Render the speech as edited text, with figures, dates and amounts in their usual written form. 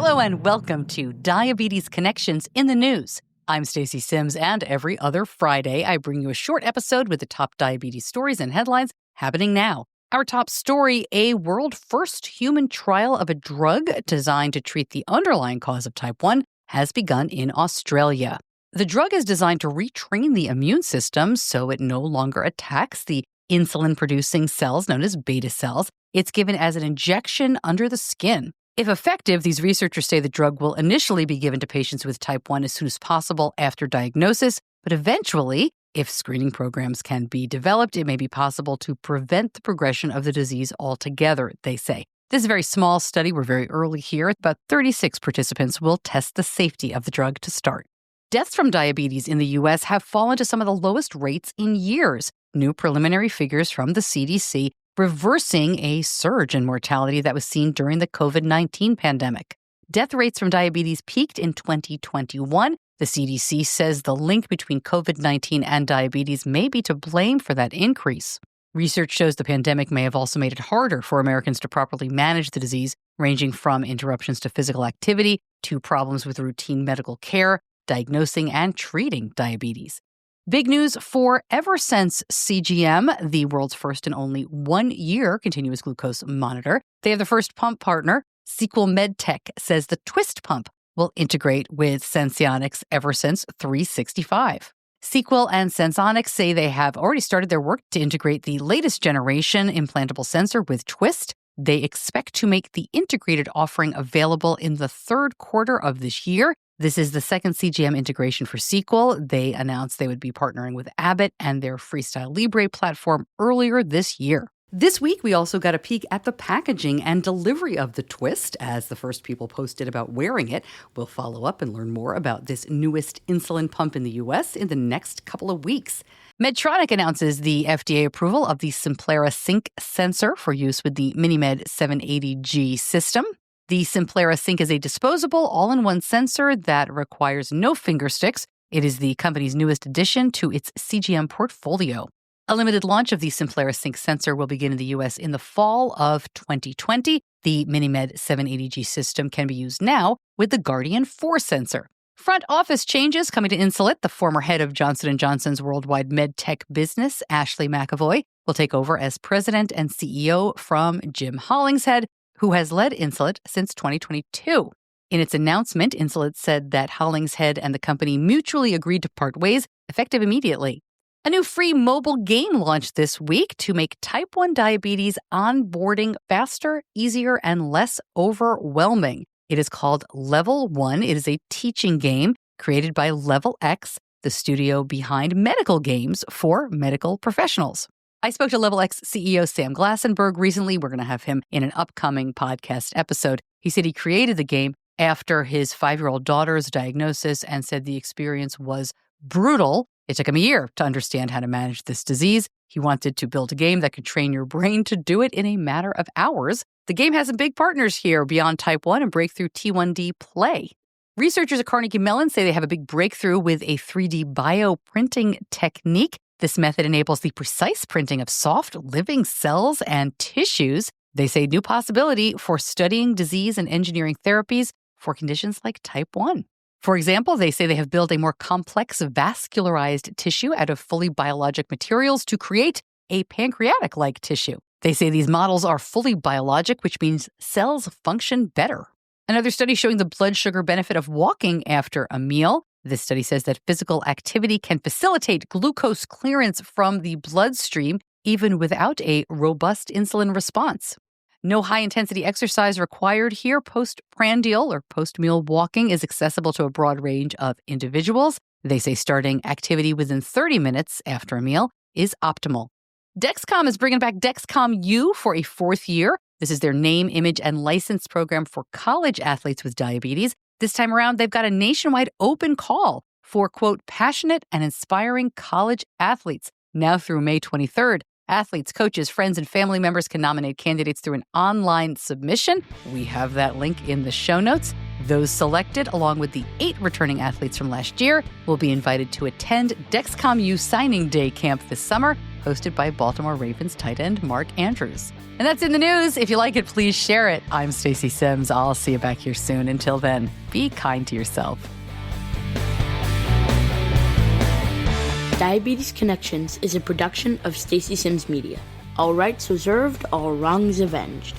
Hello and welcome to Diabetes Connections in the News. I'm Stacey Sims, and every other Friday, I bring you a short episode with the top diabetes stories and headlines happening now. Our top story, a world-first human trial of a drug designed to treat the underlying cause of type 1, has begun in Australia. The drug is designed to retrain the immune system so it no longer attacks the insulin-producing cells known as beta cells. It's given as an injection under the skin. If effective, these researchers say the drug will initially be given to patients with type 1 as soon as possible after diagnosis, but eventually, if screening programs can be developed, it may be possible to prevent the progression of the disease altogether, they say. This is a very small study. We're very early here. About 36 participants will test the safety of the drug to start. Deaths from diabetes in the U.S. have fallen to some of the lowest rates in years. New preliminary figures from the CDC reversing a surge in mortality that was seen during the COVID-19 pandemic. Death rates from diabetes peaked in 2021. The CDC says the link between COVID-19 and diabetes may be to blame for that increase. Research shows the pandemic may have also made it harder for Americans to properly manage the disease, ranging from interruptions to physical activity to problems with routine medical care, diagnosing and treating diabetes. Big news for Eversense CGM, the world's first and only 1-year continuous glucose monitor. They have the first pump partner. Sequel MedTech says the twiist pump will integrate with Senseonics Eversense 365. Sequel and Senseonics say they have already started their work to integrate the latest generation implantable sensor with twiist. They expect to make the integrated offering available in the third quarter of this year. This is the second CGM integration for Sequel. They announced they would be partnering with Abbott and their Freestyle Libre platform earlier this year. This week, we also got a peek at the packaging and delivery of the twiist, as the first people posted about wearing it. We'll follow up and learn more about this newest insulin pump in the U.S. in the next couple of weeks. Medtronic announces the FDA approval of the Simplera Sync sensor for use with the MiniMed 780G system. The Simplera Sync is a disposable, all-in-one sensor that requires no finger sticks. It is the company's newest addition to its CGM portfolio. A limited launch of the Simplera Sync sensor will begin in the U.S. in the fall of 2020. The MiniMed 780G system can be used now with the Guardian 4 sensor. Front office changes coming to Insulate. The former head of Johnson & Johnson's worldwide medtech business, Ashley McAvoy, will take over as president and CEO from Jim Hollingshead, who has led Insulate since 2022. In its announcement, Insulate said that Hollingshead and the company mutually agreed to part ways, effective immediately. A new free mobile game launched this week to make type 1 diabetes onboarding faster, easier, and less overwhelming. It is called Level 1. It is a teaching game created by Level X, the studio behind medical games for medical professionals. I spoke to Level X CEO Sam Glassenberg recently. We're going to have him in an upcoming podcast episode. He said he created the game after his 5-year-old daughter's diagnosis and said the experience was brutal. It took him a year to understand how to manage this disease. He wanted to build a game that could train your brain to do it in a matter of hours. The game has some big partners here beyond Type 1 and Breakthrough T1D Play. Researchers at Carnegie Mellon say they have a big breakthrough with a 3D bioprinting technique. This method enables the precise printing of soft, living cells and tissues. They say new possibility for studying disease and engineering therapies for conditions like type 1. For example, they say they have built a more complex vascularized tissue out of fully biologic materials to create a pancreatic-like tissue. They say these models are fully biologic, which means cells function better. Another study showing the blood sugar benefit of walking after a meal. This study says that physical activity can facilitate glucose clearance from the bloodstream, even without a robust insulin response. No high-intensity exercise required here. Postprandial or post-meal walking is accessible to a broad range of individuals. They say starting activity within 30 minutes after a meal is optimal. Dexcom is bringing back Dexcom U for a 4th year. This is their name, image, and license program for college athletes with diabetes. This time around, they've got a nationwide open call for, quote, passionate and inspiring college athletes. Now through May 23rd, athletes, coaches, friends, and family members can nominate candidates through an online submission. We have that link in the show notes. Those selected, along with the 8 returning athletes from last year, will be invited to attend Dexcom U signing day camp this summer, hosted by Baltimore Ravens tight end Mark Andrews. And that's in the news. If you like it, please share it. I'm Stacey Sims. I'll see you back here soon. Until then, be kind to yourself. Diabetes Connections is a production of Stacey Sims Media. All rights reserved, all wrongs avenged.